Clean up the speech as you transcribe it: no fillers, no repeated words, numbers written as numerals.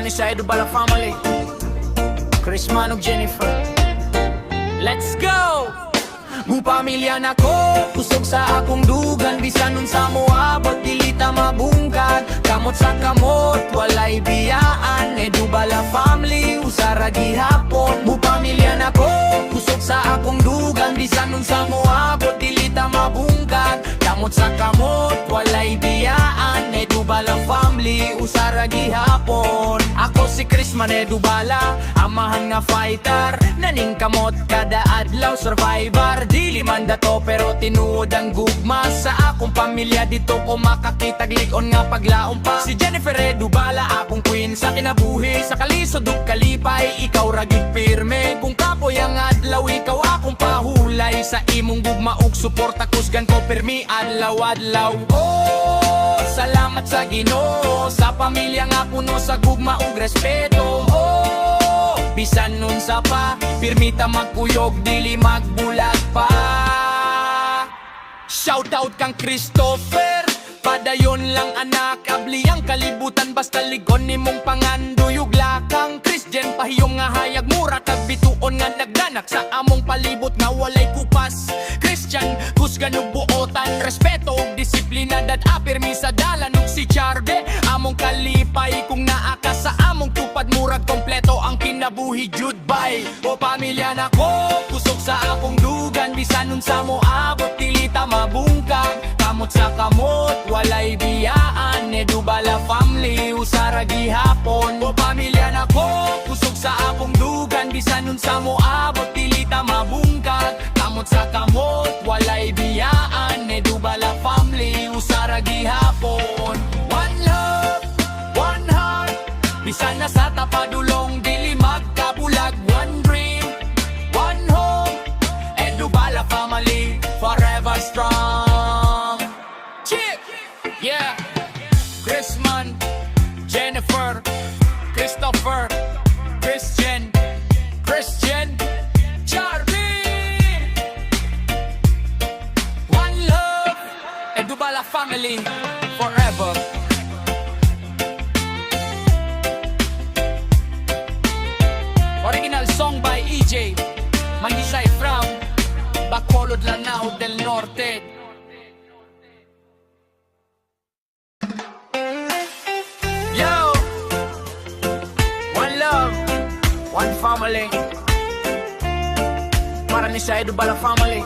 Para ni sa Edubala family, Chris Man ug Jennifer. Let's go! Pamilya na ko, kusog sa akong dugan. Bisan nun sa moabot, dili ta mabungkag. Kamot sa kamot, walay biyaan. Edubala family, usara gihapon. Pamilya na ko, kusog sa akong dugan. Bisan nun sa moabot, dili ta mabungkag. Kamot sa kamot, walay biyaan. Edubala family, usara gihapon. Ako si Chris Man Edubala, amahan nga fighter. Naning kamot kada adlaw survivor. Dili man dato pero tinuod ang gugma. Sa akong pamilya dito ko makakita gligon nga paglaom pa. Si Jennifer Edubala, akong queen sa kinabuhi. Sa kalisod ug kalipay, ikaw ragig pirme. Kung kapoy ang adlaw, ikaw akong pahulay. Sa imong gugma ug suporta kusgan ko pirmi adlaw-adlaw. Oh, salamat sa Ginoo, sa pamilya nga puno sa gugma ug respeto. Oh, bisan nun sa pa, pirmi ta magkuyog, dili magbulag pa. Shoutout kang Christopher, padayon lang anak, abli ang kalibutan. Basta ligon ni mong panganduyog lakang. Christian pahiyong nga hayag mura, tagbituon nga nagdanak sa among palibot nga walay kupas. Christian, kusgan ug buotan, respeto ug disiplina. Dad-a pirmi sa dalan ug si Charde, among kalipay. Kung naa ka sa among tupad, murag kompleto ang kinabuhi jud bay. O pamilya na ko, kusog sa akong dugan. Bisan nun sa moabot, dili ta mabungkag. Kamot sa kamot, walay biyaan. Edubala family, usara gihapon. O pamilya na ko, kusog sa akong dugan. Bisan nun sa moabot, dili ta mabungkag. Kamot sa kamot, walay biyaan. Edubala family, usara gihapon. One love, one heart. Bisan na sa tapadulong, dili magkabulag. One dream, one home. Edubala family, forever strong. Chip! Yeah! Chris Man, Jennifer, Christopher, Christian, Charlie. One love, Edubala family, forever. Original song by EJ Mangisay from Bacolod, Lanao del Norte. Yo! One love, one family. Para ni sa Edubala family.